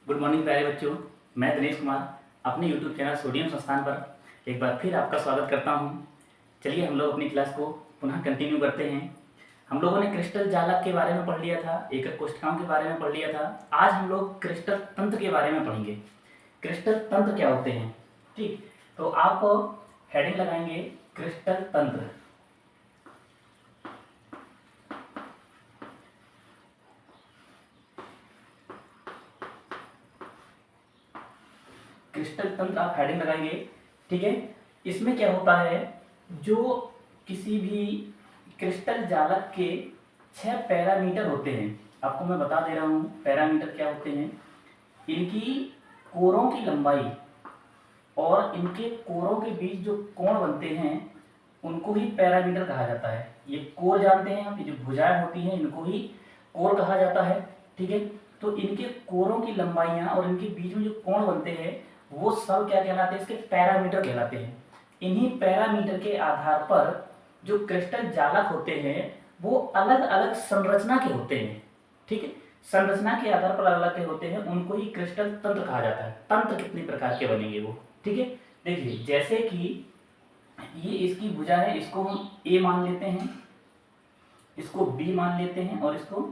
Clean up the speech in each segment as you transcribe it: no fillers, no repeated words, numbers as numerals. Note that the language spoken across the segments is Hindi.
गुड मॉर्निंग प्यारे बच्चों। मैं दिनेश कुमार अपने यूट्यूब चैनल सोडियम संस्थान पर एक बार फिर आपका स्वागत करता हूं। चलिए हम लोग अपनी क्लास को पुनः कंटिन्यू करते हैं। हम लोगों ने क्रिस्टल जालक के बारे में पढ़ लिया था, एकक कोष्ठकों के बारे में पढ़ लिया था। आज हम लोग क्रिस्टल तंत्र के बारे में पढ़ेंगे। क्रिस्टल तंत्र क्या होते हैं, ठीक। तो आप हेडिंग लगाएंगे क्रिस्टल तंत्र। क्रिस्टल तंत्र आप हेडिंग लगाएंगे, ठीक है। इसमें क्या होता है, जो किसी भी क्रिस्टल जालक के 6 पैरामीटर होते हैं। आपको मैं बता दे रहा हूँ पैरामीटर क्या होते हैं। इनकी कोरों की लंबाई और इनके कोरों के बीच जो कोण बनते हैं उनको ही पैरामीटर कहा जाता है। ये कोर जानते हैं आप, ये जो भुजाएं होती हैं इनको ही कोर कहा जाता है, ठीक है। तो इनके कोरों की लंबाइयाँ और इनके बीच में जो कोण बनते हैं वो सब क्या कहलाते हैं, इसके पैरामीटर कहलाते हैं। इन्हीं पैरामीटर के आधार पर जो क्रिस्टल जालक होते हैं वो अलग अलग संरचना के होते हैं, ठीक है। संरचना के आधार पर अलग अलग के होते हैं, उनको ही क्रिस्टल तंत्र कहा जाता है। तंत्र कितने प्रकार के बनेंगे वो, ठीक है। देखिए जैसे कि ये इसकी भुजा है, इसको हम ए मान लेते हैं, इसको बी मान लेते हैं और इसको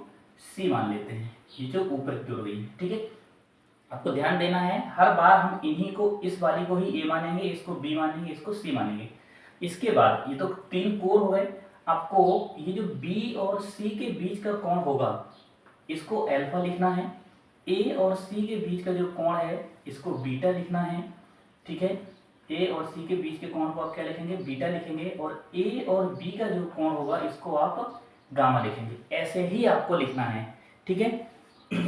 सी मान लेते हैं। ये जो ऊपर की ओर गई, ठीक है। आपको ध्यान देना है, हर बार हम इन्हीं को, इस वाली को ही ए मानेंगे, इसको बी मानेंगे, इसको सी मानेंगे। इसके बाद ये तो 3 कोर हो गए। आपको ये जो बी और सी के बीच का कोण होगा इसको अल्फा लिखना है। ए और सी के बीच का जो कोण है इसको बीटा लिखना है, ठीक है। ए और सी के बीच के कोण को आप क्या लिखेंगे, बीटा लिखेंगे। और ए और बी का जो कोण होगा इसको आप गामा लिखेंगे। ऐसे ही आपको लिखना है, ठीक है।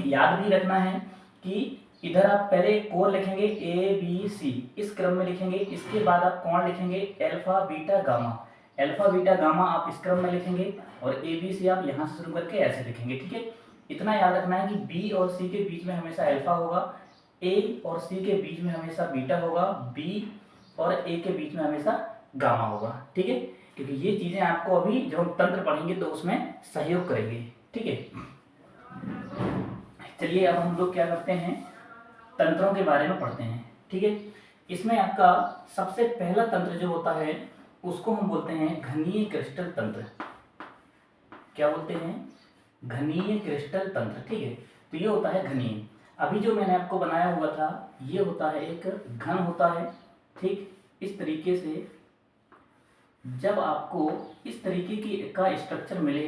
याद भी रखना है कि इधर आप पहले कोण लिखेंगे ए बी सी, इस क्रम में लिखेंगे। इसके बाद आप कोण लिखेंगे alpha beta gamma. Alpha beta gamma आप इस क्रम में लिखेंगे और ए बी सी आप यहाँ से शुरू करके ऐसे लिखेंगे, ठीक है। इतना याद रखना है कि बी और सी के बीच में हमेशा अल्फा होगा, ए और सी के बीच में हमेशा बीटा होगा, बी और ए के बीच में हमेशा गामा होगा, ठीक है। क्योंकि ये चीज़ें आपको अभी जब हम तंत्र पढ़ेंगे तो उसमें सहयोग करेंगे, ठीक है। चलिए अब हम लोग क्या करते हैं, तंत्रों के बारे में पढ़ते हैं, ठीक है। इसमें आपका सबसे पहला तंत्र जो होता है उसको हम बोलते हैं घनीय क्रिस्टल तंत्र। क्या बोलते हैं, घनीय क्रिस्टल तंत्र, ठीक है। तो ये होता है घनीय। अभी जो मैंने आपको बनाया हुआ था ये होता है एक घन होता है, ठीक। इस तरीके से जब आपको इस तरीके की का स्ट्रक्चर मिले,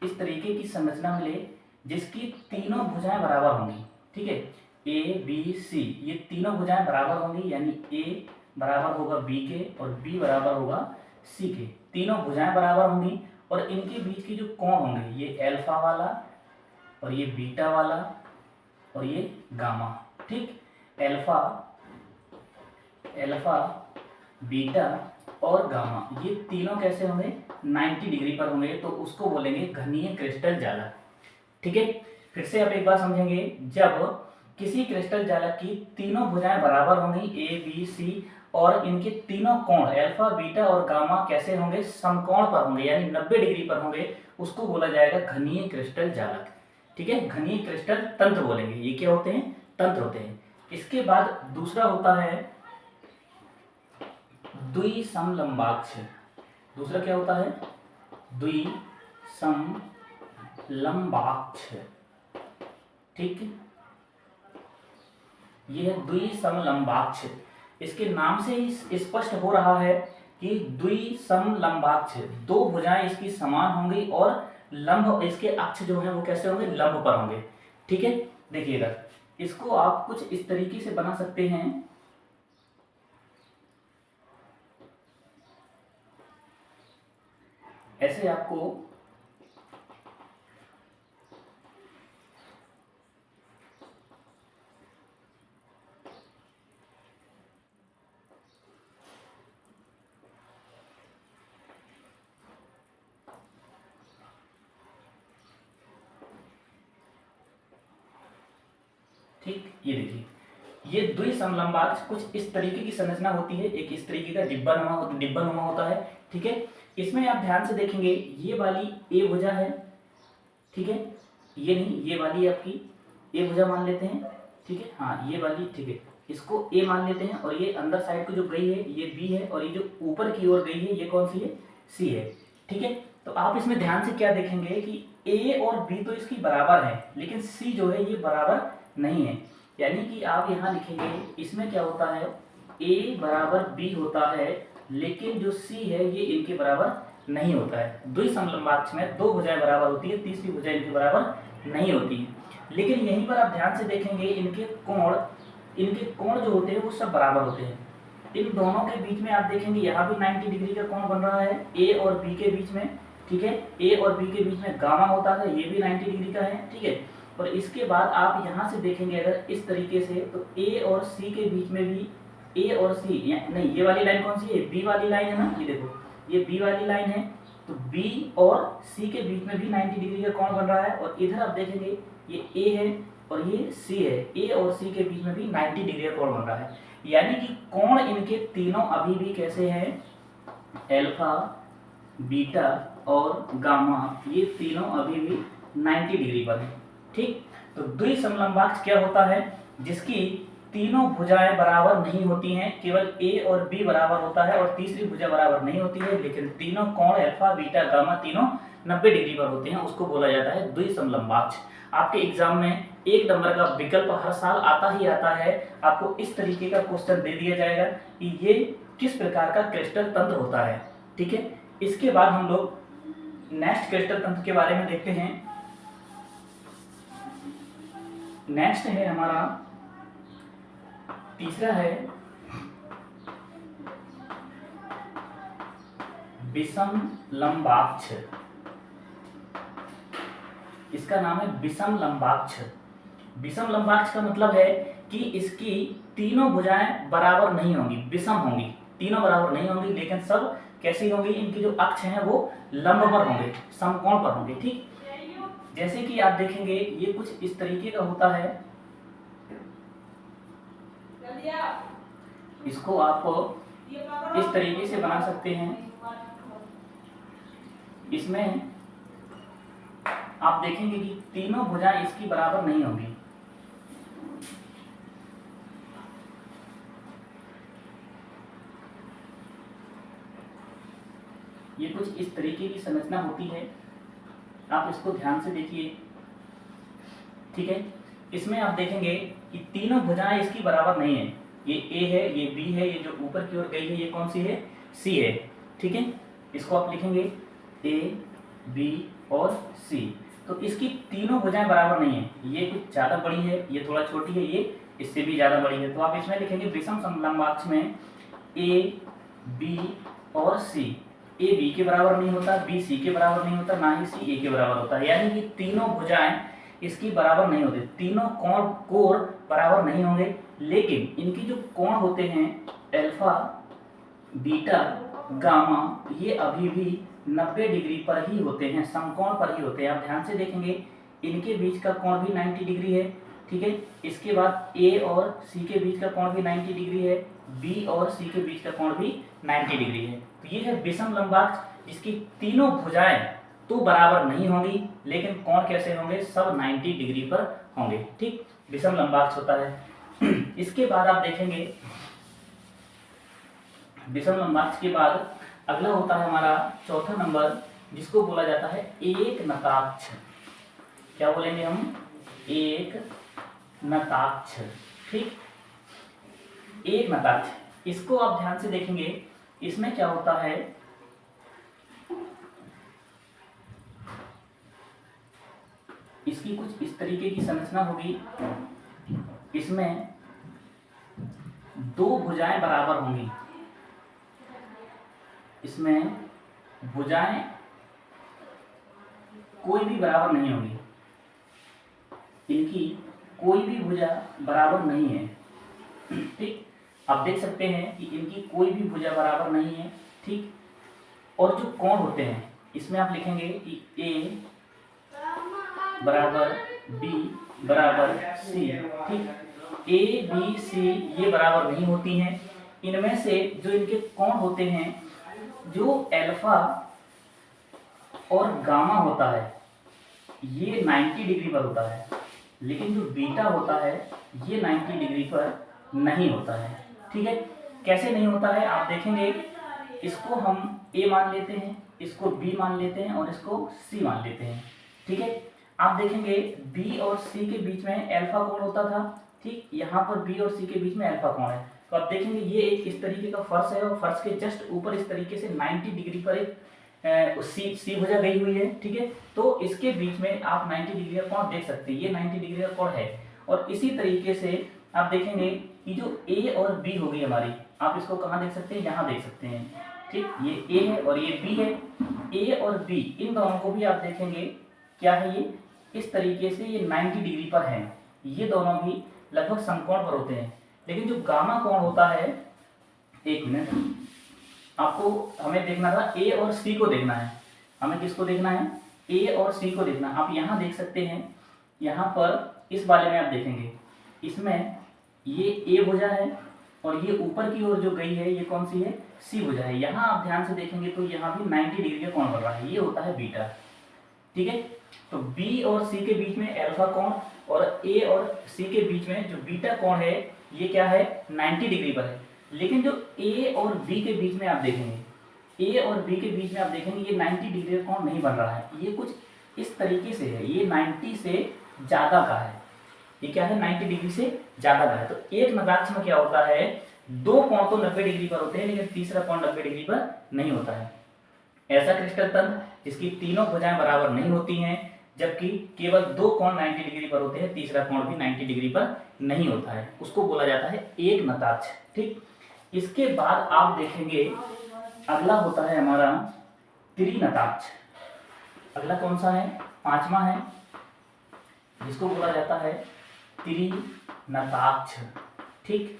इस तरीके की संरचना मिले जिसकी तीनों भुजाएं बराबर होंगी, ठीक है। ए बी सी ये तीनों भुजाएं बराबर होंगी, यानी ए बराबर होगा बी के और बी बराबर होगा सी के। तीनों भुजाएं बराबर होंगी और इनके बीच की जो कोण होंगे ये अल्फा वाला और ये बीटा वाला और ये गामा, ठीक। अल्फा अल्फा बीटा और गामा ये तीनों कैसे होंगे, 90 डिग्री पर होंगे, तो उसको बोलेंगे घनीय क्रिस्टल जालक, ठीक है। फिर से आप एक बार समझेंगे, जब किसी क्रिस्टल जालक की तीनों भुजाएं बराबर होंगी ए बी सी और इनके तीनों कोण अल्फा बीटा और गामा कैसे होंगे, समकोण पर होंगे, यानी 90 डिग्री पर होंगे, उसको बोला जाएगा घनीय क्रिस्टल जालक, ठीक है। घनीय क्रिस्टल तंत्र बोलेंगे। ये क्या होते हैं, तंत्र होते हैं। इसके बाद दूसरा होता है द्विसमलंबाक्ष। दूसरा क्या होता है, द्विसमलंबाक्ष, ठीक। ये है द्विसमलंबाक्ष। इसके नाम से ही स्पष्ट हो रहा है कि द्विसमलंबाक्ष, दो भुजाएं इसकी समान होंगी और लंब, इसके अक्ष जो है वो कैसे होंगे, लंब पर होंगे, ठीक है। देखिएगा इसको आप कुछ इस तरीके से बना सकते हैं। ऐसे आपको ठीक, ये देखिए ये द्विसमलंबाक्ष कुछ इस तरीके की संरचना होती है। एक इस तरीके का डिब्बा नुमा होता है, ठीक है। इसमें आप ध्यान से देखेंगे ये वाली ए भुजा है, ठीक है। ये नहीं, ये वाली आपकी ए भुजा मान लेते हैं, ठीक है, हाँ ये वाली ठीक है, इसको ए मान लेते हैं, और ये अंदर साइड को जो गई है ये बी है, और ये जो ऊपर की ओर गई है ये कौन सी है, सी है। ठीक है, तो आप इसमें ध्यान से क्या देखेंगे कि ए और बी तो इसकी बराबर है, लेकिन सी जो है ये बराबर नहीं है। यानी कि आप यहाँ लिखेंगे, इसमें क्या होता है, ए बराबर बी होता है, लेकिन जो सी है ये इनके बराबर नहीं होता है। द्विसमलंबाक्ष में दो भुजाएं बराबर होती है, तीसरी भुजा इनके बराबर नहीं होती है। लेकिन यहीं पर आप ध्यान से देखेंगे, इनके कोण जो होते हैं वो सब बराबर होते हैं। इन दोनों के बीच में आप देखेंगे यहाँ भी 90 डिग्री का कोण बन रहा है ए और बी के बीच में। ठीक है, ए और बी के बीच में गामा होता है, ये भी 90 डिग्री का है। ठीक है, और इसके बाद आप यहाँ से देखेंगे अगर इस तरीके से, तो ए और सी के बीच में भी, ए और सी नहीं, ये वाली लाइन कौन सी है, बी वाली लाइन है ना, ये देखो ये बी वाली लाइन है, तो बी और सी के बीच में भी 90 डिग्री का कोण बन रहा है। और इधर आप देखेंगे ये ए है और ये सी है, ए और सी के बीच में भी 90 डिग्री का कोण बन रहा है। यानी कि कोण इनके तीनों अभी भी कैसे हैं, अल्फा, बीटा और गामा, ये तीनों अभी भी 90 डिग्री पर है। ठीक, तो द्विसमलंबाक्ष क्या होता है, जिसकी तीनों भुजाएं बराबर नहीं होती हैं, केवल ए और बी बराबर होता है और तीसरी भुजा बराबर नहीं होती है, लेकिन तीनों कोण अल्फा, बीटा, गामा तीनों 90 डिग्री पर होते हैं, उसको बोला जाता है द्विसमलंबाक्ष। आपके एग्जाम में 1 नंबर का विकल्प हर साल आता ही आता है। आपको इस तरीके का क्वेश्चन दे दिया जाएगा कि ये किस प्रकार का क्रिस्टल तंत्र होता है। ठीक है, इसके बाद हम लोग नेक्स्ट क्रिस्टल तंत्र के बारे में देखते हैं। नेक्स्ट है हमारा तीसरा है विषमलंबाक्ष। इसका नाम है विषमलंबाक्ष। विषमलंबाक्ष का मतलब है कि इसकी तीनों भुजाएं बराबर नहीं होंगी, विषम होंगी, तीनों बराबर नहीं होंगी, लेकिन सब कैसी होंगी, इनकी जो अक्ष हैं वो लंब पर होंगे, समकोण पर होंगे। ठीक, जैसे कि आप देखेंगे ये कुछ इस तरीके का होता है, इसको आप इस तरीके से बना सकते हैं। इसमें आप देखेंगे कि तीनों भुजाएं इसकी बराबर नहीं होंगी। ये कुछ इस तरीके की संरचना होती है, आप इसको ध्यान से देखिए। ठीक है, इसमें आप देखेंगे कि तीनों भुजाएं इसकी बराबर नहीं है, ये ए है, ये बी है, ये जो ऊपर की ओर गई है ये कौन सी है, सी है। ठीक है, इसको आप लिखेंगे ए, बी और सी। तो इसकी तीनों भुजाएं बराबर नहीं है, ये कुछ ज़्यादा बड़ी है, ये थोड़ा छोटी है, ये इससे भी ज़्यादा बड़ी है। तो आप इसमें लिखेंगे विषमलंबाक्ष में ए, बी और सी। ए बी के बराबर नहीं होता, बी सी के बराबर नहीं होता, ना ही सी ए के बराबर होता है। यानी कि तीनों भुजाएं इसकी बराबर नहीं होती, तीनों कोण बराबर नहीं होंगे, लेकिन इनकी जो कोण होते हैं अल्फा, बीटा, गामा, ये अभी भी 90 डिग्री पर ही होते हैं, समकोण पर ही होते हैं। आप ध्यान से देखेंगे इनके बीच का कोण भी 90 डिग्री है। ठीक है, इसके बाद ए और सी के बीच का कोण भी 90 डिग्री है, बी और सी के बीच का कोण भी 90 डिग्री है। तो ये है विषमलंबाक्ष, जिसकी तीनों भुजाएं तो बराबर नहीं होंगी, लेकिन कोण कैसे होंगे, सब 90 डिग्री पर होंगे। ठीक, विषमलंबाक्ष होता है। इसके बाद आप देखेंगे विषमलंबाक्ष के बाद अगला होता है हमारा चौथा नंबर, जिसको बोला जाता है एक नताक्ष। क्या बोलेंगे हम, एक नताक्ष। ठीक, एक नताक्ष, इसको आप ध्यान से देखेंगे, इसमें क्या होता है, इसकी कुछ इस तरीके की संरचना होगी। इसमें दो भुजाएं बराबर होंगी, इसमें भुजाएं कोई भी बराबर नहीं होगी, इनकी कोई भी भुजा बराबर नहीं है। ठीक, आप देख सकते हैं कि इनकी कोई भी भुजा बराबर नहीं है। ठीक, और जो कोण होते हैं इसमें आप लिखेंगे कि ए बराबर बी बराबर सी। ठीक, ए बी सी ये बराबर नहीं होती हैं। इनमें से जो इनके कोण होते हैं, जो अल्फा और गामा होता है ये 90 डिग्री पर होता है, लेकिन जो बीटा होता है ये 90 डिग्री पर नहीं होता है। ठीक है, कैसे नहीं होता है आप देखेंगे, इसको हम ए मान लेते हैं, इसको बी मान लेते हैं और इसको सी मान लेते हैं। ठीक है, आप देखेंगे बी और सी के बीच में अल्फा कोण होता था। ठीक, यहाँ पर बी और सी के बीच में अल्फा कोण है, तो आप देखेंगे ये एक इस तरीके का फर्श है और फर्श के जस्ट ऊपर इस तरीके से 90 डिग्री पर एक सी भुजा गई हुई है। ठीक है, तो इसके बीच में आप 90 डिग्री का कोण देख सकते हैं, ये 90 डिग्री का कोण है। और इसी तरीके से आप देखेंगे कि जो ए और बी होगी हमारी, आप इसको कहाँ देख सकते हैं, यहाँ देख सकते हैं। ठीक, ये ए है और ये बी है। ए और बी इन दोनों को भी आप देखेंगे क्या है, ये इस तरीके से ये 90 डिग्री पर है। ये दोनों भी लगभग समकोण पर होते हैं। लेकिन जो गामा कोण होता है, एक मिनट, आपको हमें देखना था ए और सी को देखना है। हमें किसको देखना है, ए और सी को देखना। आप यहाँ देख सकते हैं, यहाँ पर इस वाले में आप देखेंगे, इसमें ये ए भुजा है और ये ऊपर की ओर जो गई है ये कौन सी है, सी भुजा है। यहाँ आप ध्यान से देखेंगे तो यहाँ भी 90 डिग्री का कोण बन रहा है, ये होता है बीटा। ठीक है, तो बी और सी के बीच में अल्फा कोण और ए और सी के बीच में जो बीटा कोण है ये क्या है, 90 डिग्री पर है। लेकिन जो ए और बी के बीच में आप देखेंगे, ए और बी के बीच में आप देखेंगे ये 90 डिग्री का कोण नहीं बन रहा है, ये कुछ इस तरीके से है, ये 90 से ज़्यादा का है। ये क्या है, 90 डिग्री से ज़्यादा का है। तो एक नताक्ष में क्या होता है, दो कोण तो 90 डिग्री पर होते हैं लेकिन तीसरा कोण 90 डिग्री पर नहीं होता है। ऐसा क्रिस्टल तंत्र जिसकी तीनों भुजाएं बराबर नहीं होती हैं, जबकि केवल दो कोण 90 डिग्री पर होते हैं, तीसरा कोण भी 90 डिग्री पर नहीं होता है, उसको बोला जाता है एक नताक्ष। ठीक, इसके बाद आप देखेंगे अगला होता है हमारा त्रिनताक्ष। अगला कौन सा है, पांचवा है, जिसको बोला जाता है त्रिनताक्ष। ठीक,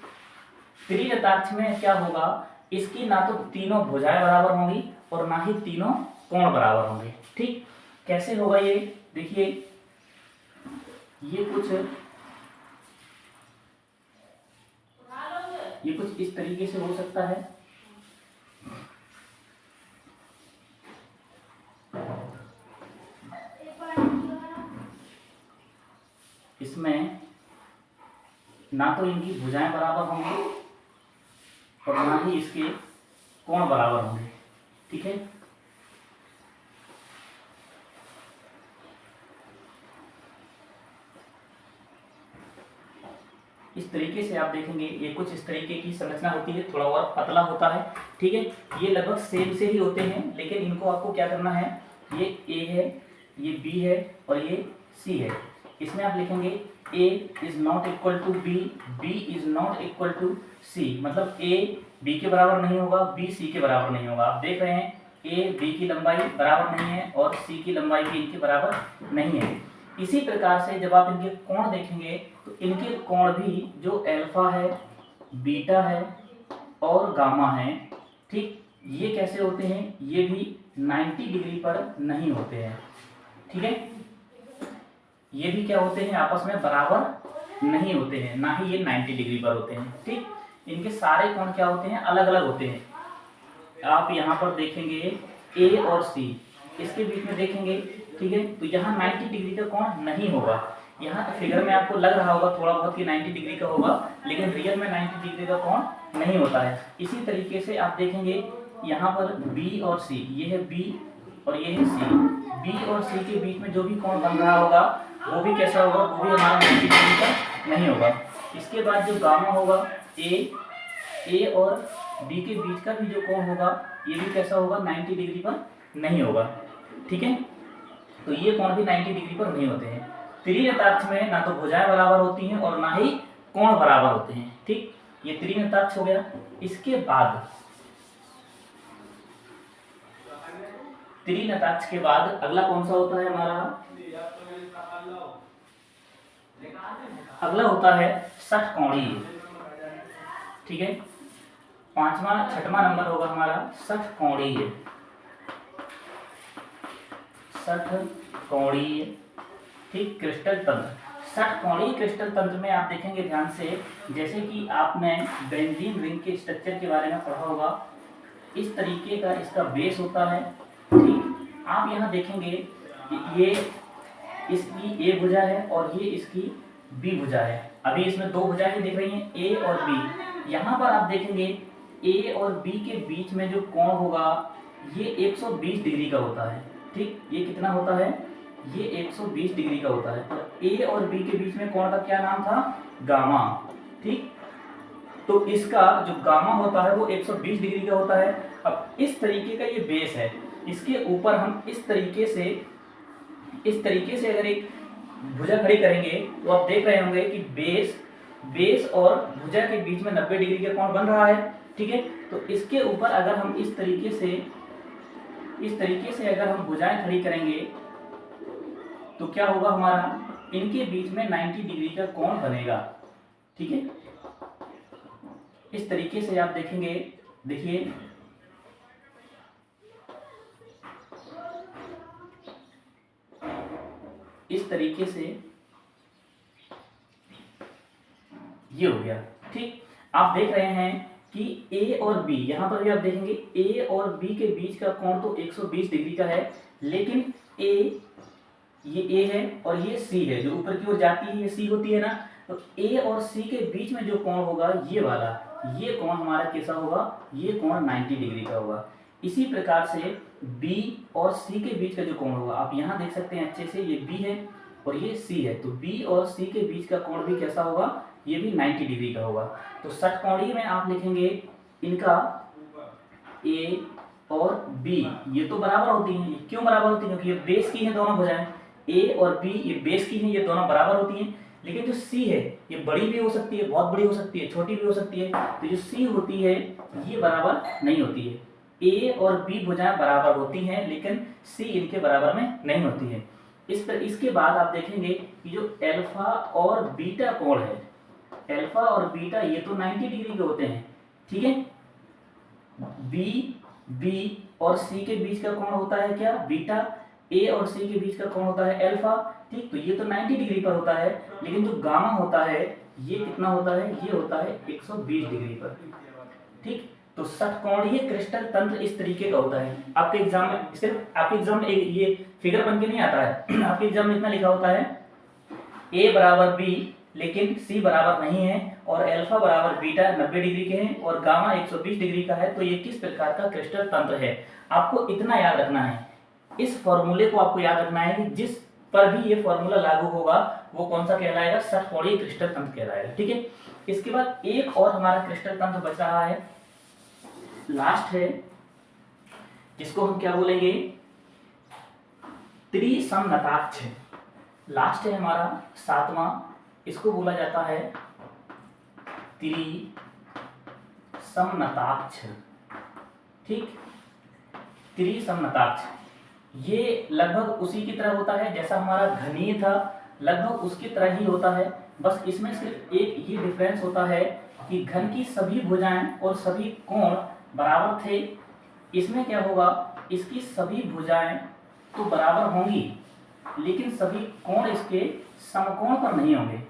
त्रिनताक्ष में क्या होगा, इसकी ना तो तीनों भुजाएं बराबर होंगी और ना ही तीनों कोण बराबर होंगे। ठीक, कैसे होगा ये देखिए, ये कुछ इस तरीके से हो सकता है। इसमें ना तो इनकी भुजाएं बराबर होंगी और ना ही इसके कोण बराबर होंगे। ठीक है, इस तरीके से आप देखेंगे ये कुछ इस तरीके की संरचना होती है, थोड़ा और पतला होता है। ठीक है, ये लगभग सेम से ही होते हैं, लेकिन इनको आपको क्या करना है, ये ए है, ये बी है और ये सी है। इसमें आप लिखेंगे A is not equal to B, B is not equal to C, मतलब ए बी के बराबर नहीं होगा, बी सी के बराबर नहीं होगा। आप देख रहे हैं ए बी की लंबाई बराबर नहीं है और सी की लंबाई भी इनके बराबर नहीं है। इसी प्रकार से जब आप इनके कोण देखेंगे तो इनके कोण भी जो अल्फा है, बीटा है और गामा है, ठीक, ये कैसे होते हैं, ये भी 90 डिग्री पर नहीं होते हैं। ठीक है, ये भी क्या होते हैं, आपस में बराबर नहीं होते हैं, ना ही ये 90 डिग्री पर होते हैं। ठीक, इनके सारे कोण क्या होते हैं, अलग अलग होते हैं। आप यहाँ पर देखेंगे ए और सी, इसके बीच में देखेंगे, ठीक है, तो यहाँ 90 डिग्री का कोण नहीं होगा। यहाँ फिगर में आपको लग रहा होगा थोड़ा बहुत कि 90 डिग्री का होगा, लेकिन रियल में 90 डिग्री का कोण नहीं होता है। इसी तरीके से आप देखेंगे यहाँ पर बी और सी, ये है बी और ये है सी, बी और सी के बीच में जो भी कोण बन रहा होगा वो भी कैसा होगा, वो भी हमारा 90 डिग्री का नहीं होगा। इसके बाद जो गामा होगा, ए और बी के बीच का भी जो कोण होगा ये भी कैसा होगा, 90 डिग्री पर नहीं होगा। ठीक है, तो ये कोण भी 90 डिग्री पर नहीं होते हैं। त्रिनताक्ष में ना तो भुजाएं बराबर होती हैं और ना ही कोण बराबर होते हैं। ठीक, ये त्रिनताक्ष हो गया। इसके बाद त्रिनताक्ष के बाद अगला कौन सा होता है हमारा, अगला होता है षटकोणीय। ठीक है, छठवां नंबर होगा हमारा षटकोणीय। षटकोणीय, ठीक, क्रिस्टल तंत्र। षटकोणीय क्रिस्टल तंत्र में आप देखेंगे ध्यान से, जैसे कि आपने बेंजीन रिंग के स्ट्रक्चर के बारे में पढ़ा होगा, इस तरीके का इसका बेस होता है। ठीक, आप यहाँ देखेंगे ये इसकी ए भुजा है और ये इसकी बी भुजा है। अभी इसमें दो भुजाएं ही दिख रही हैं, ए और बी। यहाँ पर आप देखेंगे ए और बी के बीच में जो कोण होगा ये 120 डिग्री का होता है। ठीक, ये कितना होता है, ये 120 डिग्री का होता है। तो ए और बी के बीच में कोण का क्या नाम था, गामा। ठीक, तो इसका जो गामा होता है वो 120 डिग्री का होता है। अब इस तरीके का ये बेस है, इसके ऊपर हम इस तरीके से अगर एक भुजा खड़ी करेंगे तो आप देख रहे होंगे कि बेस और भुजा के बीच में 90 डिग्री का कोण बन रहा है। ठीक है, तो इसके ऊपर अगर हम इस तरीके से अगर हम भुजाएं खड़ी करेंगे तो क्या होगा, हमारा इनके बीच में 90 डिग्री का कोण बनेगा। ठीक है, इस तरीके से आप देखेंगे, देखिए इस तरीके से ये हो गया। ठीक, आप देख रहे हैं कि ए और बी, यहां पर भी आप देखेंगे ए और बी के बीच का कोण तो 120 डिग्री का है, लेकिन ये ए है और ये सी है, जो ऊपर की ओर जाती है ये सी होती है ना। तो ए और सी के बीच में जो कोण होगा ये वाला, ये कोण हमारा कैसा होगा, ये कोण 90 डिग्री का होगा। इसी प्रकार से बी और सी के बीच का जो कोण होगा, आप यहाँ देख सकते हैं अच्छे से, ये बी है और ये सी है, तो बी और सी के बीच का कोण भी कैसा होगा, ये भी 90 डिग्री का होगा। तो षटकोणीय में आप लिखेंगे इनका ए और बी, ये तो बराबर होती हैं। ये क्यों बराबर होती है, क्योंकि ये बेस की हैं दोनों भुजाएं, ए और बी ये बेस की हैं, ये दोनों बराबर होती हैं। लेकिन जो सी है ये बड़ी भी हो सकती है, बहुत बड़ी हो सकती है, छोटी भी हो सकती है। तो जो सी होती है ये बराबर नहीं होती है। ए और बी भुजाएं बराबर होती हैं, लेकिन सी इनके बराबर में नहीं होती है। इसके बाद आप देखेंगे कि जो अल्फा और बीटा कोण है, अल्फा और बीटा ये तो 90 डिग्री के होते हैं। ठीक है, बी और सी के बीच का कोण होता है क्या, बीटा। ए और सी के बीच का कोण होता है अल्फा। ठीक, तो ये तो 90 डिग्री पर होता है, लेकिन जो गामा होता है ये कितना होता है, ये होता है 120 डिग्री पर। ठीक, तो षटकोणीय क्रिस्टल तंत्र इस तरीके का होता है। आपके एग्जाम में सिर्फ आपके एग्जाम में ये फिगर बन के नहीं आता है। आपके एग्जाम में इतना लिखा होता है ए बराबर बी, लेकिन सी बराबर नहीं है, और अल्फा बराबर बीटा 90 डिग्री के हैं और गामा 120 डिग्री का है। तो ये किस प्रकार का क्रिस्टल तंत्र है, आपको इतना याद रखना है। इस फॉर्मूले को आपको याद रखना है कि जिस पर भी ये फॉर्मूला लागू होगा वो कौन सा कहलाएगा, षटकोणीय क्रिस्टल तंत्र कहलाएगा। ठीक है, इसके बाद एक और हमारा क्रिस्टल तंत्र बच रहा है, लास्ट है, जिसको हम क्या बोलेंगे, त्रिसमनताक्ष। लास्ट है हमारा 7वां, इसको बोला जाता है त्रिसमनताक्ष। ठीक, त्रिसमनताक्ष ये लगभग उसी की तरह होता है जैसा हमारा घनीय था, लगभग उसकी तरह ही होता है। बस इसमें सिर्फ एक ही डिफरेंस होता है कि घन की सभी भुजाएं और सभी कोण बराबर थे। इसमें क्या होगा, इसकी सभी भुजाएं तो बराबर होंगी, लेकिन सभी कोण इसके समकोण पर नहीं होंगे।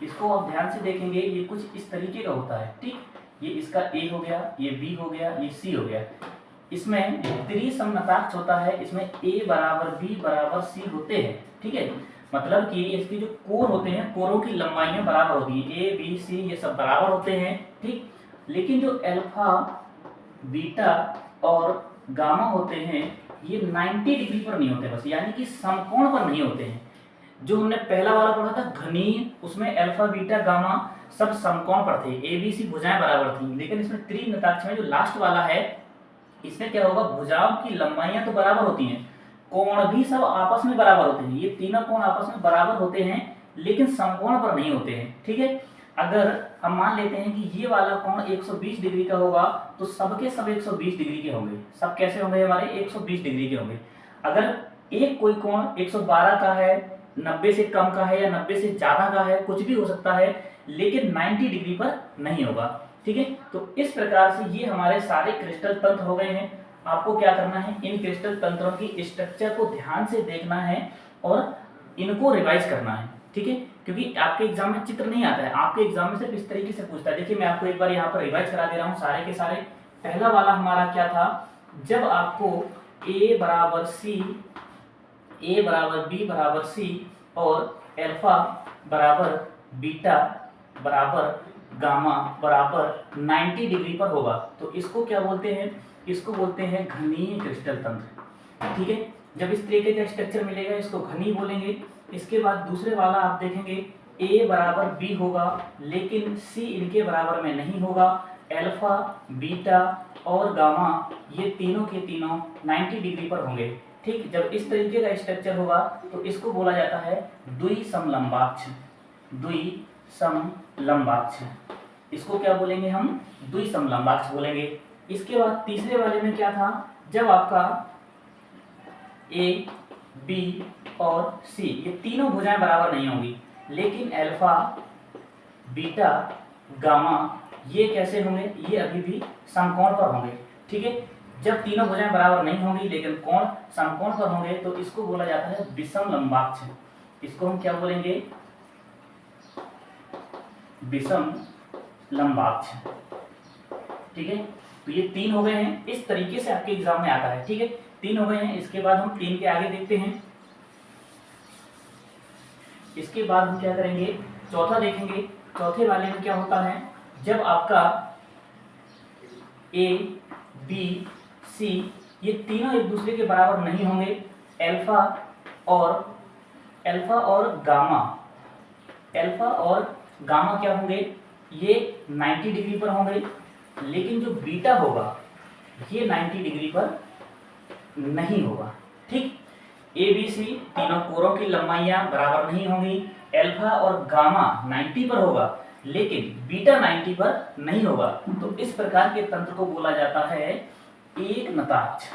इसको आप ध्यान से देखेंगे, ये कुछ इस तरीके का होता है। ठीक, ये इसका ए हो गया, ये बी हो गया, ये सी हो गया। इसमें त्रिसमनताक्ष होता है, इसमें ए बराबर बी बराबर सी होते हैं। ठीक है, मतलब कि इसके जो कोण होते हैं, कोणों की लंबाइयां बराबर होती हैं, ए बी सी ये सब बराबर होते हैं। ठीक, लेकिन जो अल्फा बीटा और गामा होते हैं ये 90 डिग्री पर नहीं होते, बस यानी कि समकोण पर नहीं होते हैं। जो हमने पहला वाला पढ़ा था घनीय, उसमें अल्फा बीटा गामा सब समकोण पर थे, ए बी सी भुजाएं बराबर थी। लेकिन इसमें त्रिनताक्ष में जो लास्ट वाला है, इसमें क्या होगा, भुजाओं की लंबाइयां तो बराबर होती हैं, कोण भी सब आपस में बराबर होते हैं। ये तीनों कोण आपस में बराबर होते हैं, लेकिन समकोण पर नहीं होते हैं। ठीक है, अगर हम मान लेते हैं कि ये वाला कोण 120 डिग्री का होगा, तो सबके सब 120 डिग्री के होंगे। सब कैसे होंगे, हमारे 120 डिग्री के होंगे। अगर एक कोई कोण 112 का है, 90 से कम का है या 90 से ज्यादा का है, कुछ भी हो सकता है, लेकिन 90 डिग्री पर नहीं होगा। ठीक है, तो इस प्रकार से ये हमारे सारे क्रिस्टल तंत्र हो गए हैं। आपको क्या करना है, इन क्रिस्टल तंत्रों की स्ट्रक्चर को ध्यान से देखना है और इनको रिवाइज करना है। ठीक है, क्योंकि आपके एग्जाम में चित्र नहीं आता है, आपके एग्जाम में सिर्फ इस तरीके से पूछता है। देखिए मैं आपको एक बार यहाँ पर रिवाइज करा दे रहा हूँ सारे के सारे। पहला वाला हमारा क्या था, जब आपको a बराबर c, a बराबर b बराबर c और अल्फा बराबर बीटा बराबर गामा बराबर 90 डिग्री पर होगा। तो इसको क्या बोलते हैं? इसको बोलते हैं घनीय क्रिस्टल तंत्र। ठीक है, जब इस तरीके का स्ट्रक्चर मिलेगा इसको घनी बोलेंगे। इसके बाद दूसरे वाला आप देखेंगे ए बराबर बी होगा, लेकिन सी इनके बराबर में नहीं होगा। अल्फा, बीटा और गामा ये तीनों के तीनों 90 डिग्री पर होंगे। ठीक, जब इस तरीके का स्ट्रक्चर होगा तो इसको बोला जाता है द्विसमलंबाक्ष। द्विसमलंबाक्ष, इसको क्या बोलेंगे हम? द्विसमलंबाक्ष बोलेंगे। इसके बाद तीसरे वाले में क्या था? जब आपका ए, बी और सी ये तीनों भुजाएं बराबर नहीं होंगी, लेकिन अल्फा, बीटा, गामा ये कैसे होंगे? ये अभी भी समकोण पर होंगे। ठीक है, जब तीनों भुजाएं बराबर नहीं होंगी लेकिन कोण समकोण पर होंगे तो इसको बोला जाता है विषम लंबाक्ष। इसको हम क्या बोलेंगे? विषम लंबाक्ष। ठीक है, तो ये तीन हो गए हैं। इस तरीके से आपके एग्जाम में आता है। ठीक है, तीन हो गए हैं। इसके बाद हम तीन के आगे देखते हैं। इसके बाद हम क्या करेंगे? चौथा देखेंगे। चौथे वाले में क्या होता है? जब आपका ए, बी, सी ये तीनों एक दूसरे के बराबर नहीं होंगे। अल्फा और गामा क्या होंगे? ये 90 डिग्री पर होंगे, लेकिन जो बीटा होगा ये 90 डिग्री पर नहीं होगा। ठीक, ए, बी, सी तीनों कोरों की लंबाइयां बराबर नहीं होंगी। अल्फा और गामा 90 पर होगा, लेकिन बीटा 90 पर नहीं होगा। तो इस प्रकार के तंत्र को बोला जाता है एक नताक्ष।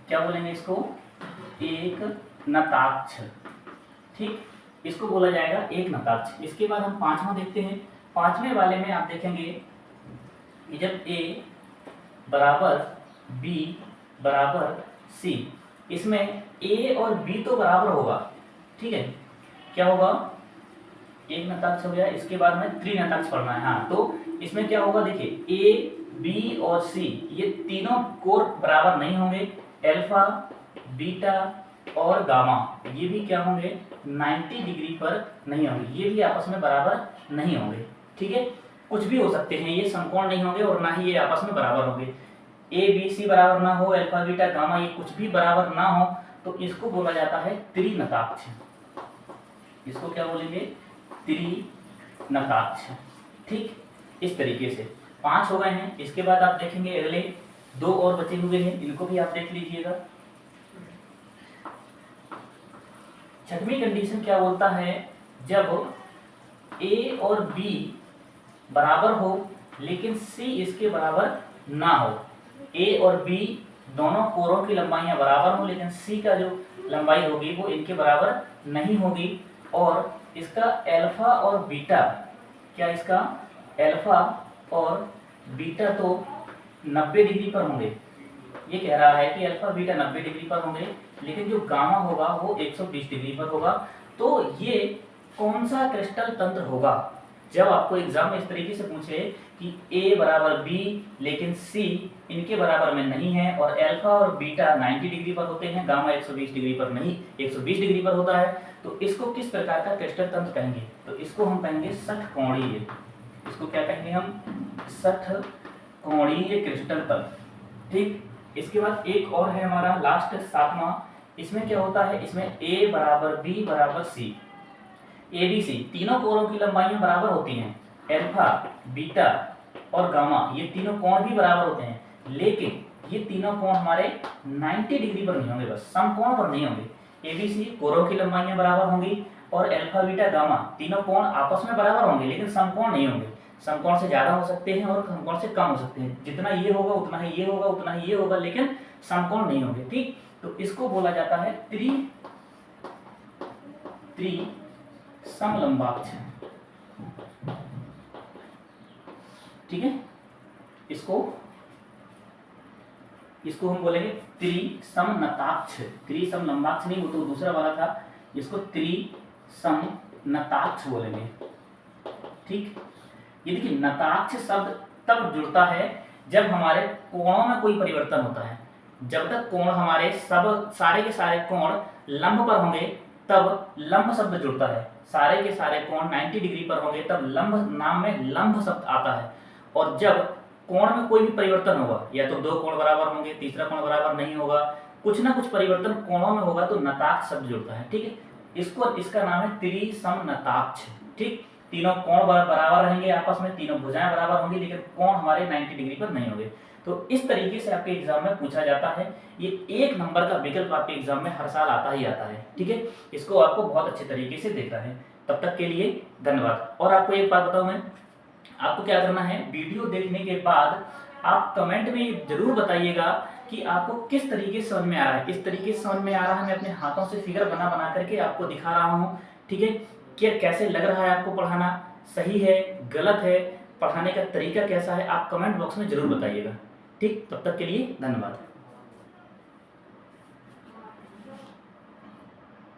क्या बोलेंगे इसको? एक नताक्ष। ठीक, इसको बोला जाएगा एक नताक्ष। इसके बाद हम पांचवा देखते हैं। पांचवें वाले में आप देखेंगे कि जब ए बराबर बी बराबर सी, इसमें ए और बी तो बराबर होगा। ठीक है, क्या होगा? एक नताक्ष हो गया। इसके बाद में त्रिनताक्ष पढ़ना है। हाँ, तो इसमें क्या होगा? देखिए ए, बी और सी ये तीनों कोर बराबर नहीं होंगे। अल्फा, बीटा और गामा ये भी क्या होंगे? 90 डिग्री पर नहीं होंगे। ये भी आपस में बराबर नहीं होंगे। ठीक है, कुछ भी हो सकते हैं, ये समकोण नहीं होंगे और ना ही ये आपस में बराबर होंगे। ए, बी, सी बराबर ना हो, अल्फा, बीटा, गामा ये कुछ भी बराबर ना हो, तो इसको बोला जाता है त्रिनताक्ष। इसको क्या बोलेंगे? त्रिनताक्ष। ठीक, इस तरीके से 5 हो गए हैं। इसके बाद आप देखेंगे अगले 2 और बचे हुए हैं, इनको भी आप देख लीजिएगा। छठवीं कंडीशन क्या बोलता है? जब ए और बी बराबर हो लेकिन सी इसके बराबर ना हो। ए और बी दोनों कोरों की लंबाइयां बराबर हो, लेकिन सी का जो लंबाई होगी वो इनके बराबर नहीं होगी। और इसका अल्फा और बीटा, क्या इसका अल्फा और बीटा तो 90 डिग्री पर होंगे। ये कह रहा है कि अल्फा बीटा 90 डिग्री पर होंगे, लेकिन जो गामा होगा वो 120 डिग्री पर होगा। तो ये कौन सा क्रिस्टल तंत्र होगा? जब आपको एग्जाम में इस तरीके से पूछे कि ए बराबर बी लेकिन सी इनके बराबर में नहीं है, और अल्फा और बीटा 90 डिग्री पर होते हैं, गामा 120 डिग्री पर नहीं 120 डिग्री पर होता है, तो इसको किस प्रकार का क्रिस्टल तंत्र कहेंगे? तो इसको हम कहेंगे षटकोणीय। इसको क्या कहेंगे हम? षटकोणीय क्रिस्टल तंत्र। ठीक, इसके बाद एक और है हमारा लास्ट 7वां। इसमें क्या होता है? इसमें ए बराबर बी बराबर सी, ए बी सी तीनों कोरों की लंबाइयां बराबर होती हैं। अल्फा, बीटा और गामा ये तीनों कोण भी बराबर होते हैं, लेकिन ये तीनों कोण हमारे 90 डिग्री पर नहीं होंगे, बस समकोण पर नहीं होंगे। ए बी सी कोरों की लंबाइयां बराबर होंगी, और अल्फा, बीटा, गामा तीनों कोण आपस में बराबर होंगे, लेकिन समकोण नहीं होंगे। समकोण से ज्यादा हो सकते हैं और समकोण से कम हो सकते हैं। जितना ये होगा उतना ही ये होगा, उतना ही ये होगा, लेकिन समकोण नहीं होंगे। ठीक, तो इसको बोला जाता है समलंबाक्ष। ठीक है, इसको हम बोलेंगे त्रिसमनताक्ष। त्रिसमलंबाक्ष नहीं, वो तो दूसरा वाला था, इसको त्रिसमनताक्ष बोलेंगे। ठीक, ये देखिए नताक्ष शब्द तब जुड़ता है जब हमारे कोणों में कोई परिवर्तन होता है। जब तक कोण हमारे सारे के सारे कोण लंब पर होंगे तब लंब शब्द जुड़ता है। सारे के सारे कोण 90 डिग्री पर होंगे तब लंब नाम में लंब शब्द आता है। और जब कोण में कोई भी परिवर्तन होगा, या तो दो कोण बराबर होंगे, तीसरा कोण बराबर नहीं होगा, कुछ ना कुछ परिवर्तन कोणों में होगा, तो नताक्ष शब्द जुड़ता है। ठीक है, इसका नाम है त्रिसमनताक्ष। ठीक, तीनों कोण बराबर रहेंगे आपस में, तीनों भुजाएं बराबर होंगी, लेकिन कोण हमारे 90 डिग्री पर नहीं होंगे। तो इस तरीके से आपके एग्जाम में पूछा जाता है। ये 1 नंबर का विकल्प आपके एग्जाम में हर साल आता ही आता है। ठीक है, इसको आपको बहुत अच्छे तरीके से देखना है। तब तक के लिए धन्यवाद। और आपको एक बात बताऊं मैं, आपको क्या करना है, वीडियो देखने के बाद आप कमेंट में जरूर बताइएगा कि आपको किस तरीके से समझ में आ रहा है। इस तरीके से समझ में आ रहा है, मैं अपने हाथों से फिगर बना बना करके आपको दिखा रहा हूँ। ठीक है, क्या कैसे लग रहा है आपको पढ़ाना, सही है, गलत है, पढ़ाने का तरीका कैसा है, आप कमेंट बॉक्स में जरूर बताइएगा। ठीक, तब तक के लिए धन्यवाद।